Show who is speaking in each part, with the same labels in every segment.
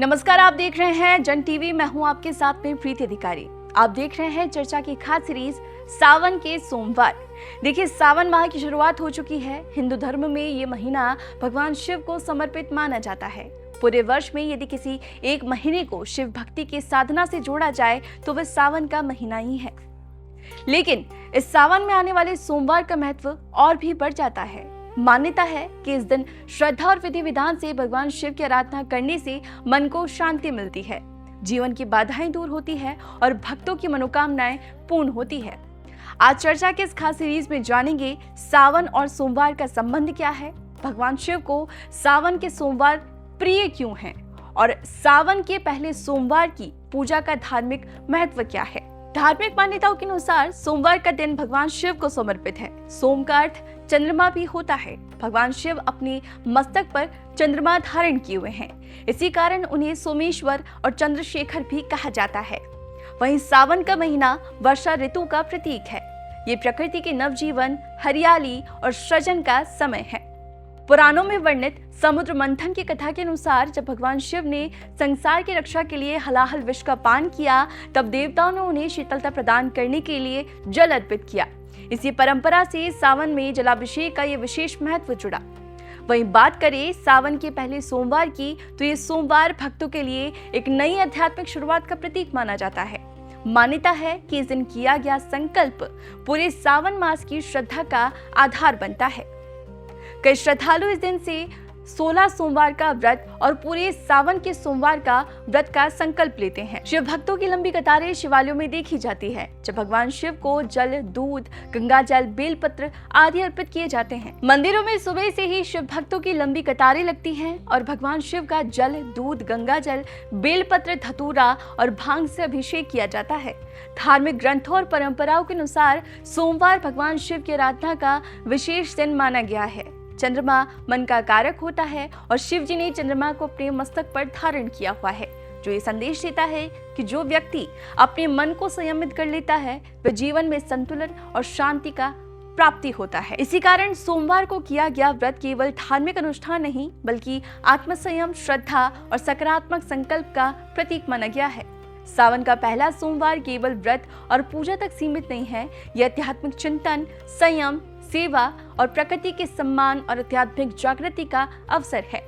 Speaker 1: नमस्कार, आप देख रहे हैं जन टीवी। मैं हूं आपके साथ में प्रीति अधिकारी। आप देख रहे हैं चर्चा की खास सीरीज सावन के सोमवार। देखिए, सावन माह की शुरुआत हो चुकी है। हिंदू धर्म में ये महीना भगवान शिव को समर्पित माना जाता है। पूरे वर्ष में यदि किसी एक महीने को शिव भक्ति की साधना से जोड़ा जाए तो वह सावन का महीना ही है। लेकिन इस सावन में आने वाले सोमवार का महत्व और भी बढ़ जाता है। मान्यता है कि इस दिन श्रद्धा और विधि विधान से भगवान शिव की आराधना करने से मन को शांति मिलती है, जीवन की बाधाएं दूर होती है और भक्तों की मनोकामनाएं पूर्ण होती है। आज चर्चा के इस खास सीरीज में जानेंगे सावन और सोमवार का संबंध क्या है, भगवान शिव को सावन के सोमवार प्रिय क्यों हैं और सावन के पहले सोमवार की पूजा का धार्मिक महत्व क्या है। धार्मिक मान्यताओं के अनुसार सोमवार का दिन भगवान शिव को समर्पित है। सोम का अर्थ चंद्रमा भी होता है। भगवान शिव अपने मस्तक पर चंद्रमा धारण किए हुए हैं, इसी कारण उन्हें सोमेश्वर और चंद्रशेखर भी कहा जाता है। वहीं सावन का महीना वर्षा ऋतु का प्रतीक है। ये प्रकृति के नवजीवन, हरियाली और सृजन का समय है। पुराणों में वर्णित समुद्र मंथन की कथा के अनुसार जब भगवान शिव ने संसार की रक्षा के लिए हलाहल विष का पान किया, तब देवताओं ने उन्हें शीतलता प्रदान करने के लिए जल अर्पित किया। इसी परंपरा से सावन में जलाभिषेक का ये विशेष महत्व जुड़ा। वहीं बात करें सावन के पहले सोमवार की, तो ये सोमवार भक्तों के लिए एक नई आध्यात्मिक शुरुआत का प्रतीक माना जाता है। मान्यता है कि इस दिन किया गया संकल्प पूरे सावन मास की श्रद्धा का आधार बनता है। कई श्रद्धालु इस दिन से 16 सोमवार का व्रत और पूरे सावन के सोमवार का व्रत का संकल्प लेते हैं। शिव भक्तों की लंबी कतारें शिवालयों में देखी जाती है, जब भगवान शिव को जल, दूध, गंगा जल, बेलपत्र आदि अर्पित किए जाते हैं। मंदिरों में सुबह से ही शिव भक्तों की लंबी कतारें लगती हैं और भगवान शिव का जल, दूध, गंगा जल, बेलपत्र, धतूरा और भांग से अभिषेक किया जाता है। धार्मिक ग्रंथों और परंपराओं के अनुसार सोमवार भगवान शिव की आराधना का विशेष दिन माना गया है। चंद्रमा मन का कारक होता है और शिव जी ने चंद्रमा को अपने मस्तक पर धारण किया हुआ है, जो ये संदेश देता है कि जो व्यक्ति अपने मन को संयमित कर लेता है वह जीवन में संतुलन और शांति का प्राप्ति होता है। इसी कारण सोमवार को किया गया व्रत केवल धार्मिक अनुष्ठान नहीं, बल्कि आत्मसंयम, श्रद्धा और सकारात्मक संकल्प का प्रतीक माना गया है। सावन का पहला सोमवार केवल व्रत और पूजा तक सीमित नहीं है। यह आध्यात्मिक चिंतन, संयम, सेवा और प्रकृति के सम्मान और आध्यात्मिक जागृति का अवसर है।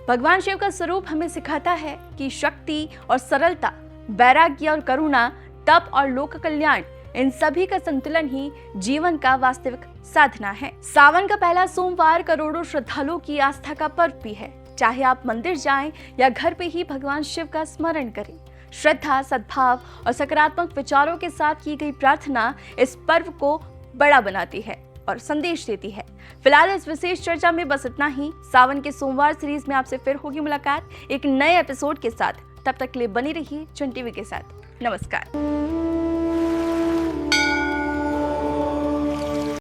Speaker 1: भगवान शिव का स्वरूप हमें सिखाता है कि शक्ति और सरलता, वैराग्य और करुणा, तप और लोक कल्याण, इन सभी का संतुलन ही जीवन का वास्तविक साधना है। सावन का पहला सोमवार करोड़ों श्रद्धालुओं की आस्था का पर्व भी है। चाहे आप मंदिर जाएं या घर पे ही भगवान शिव का स्मरण करें, श्रद्धा, सद्भाव और सकारात्मक विचारों के साथ की गई प्रार्थना इस पर्व को बड़ा बनाती है और संदेश देती है। फिलहाल इस विशेष चर्चा में बस इतना ही। सावन के सोमवार सीरीज में आपसे फिर होगी मुलाकात एक नए एपिसोड के साथ। तब तक के लिए बनी रहिए जन टीवी के साथ। नमस्कार।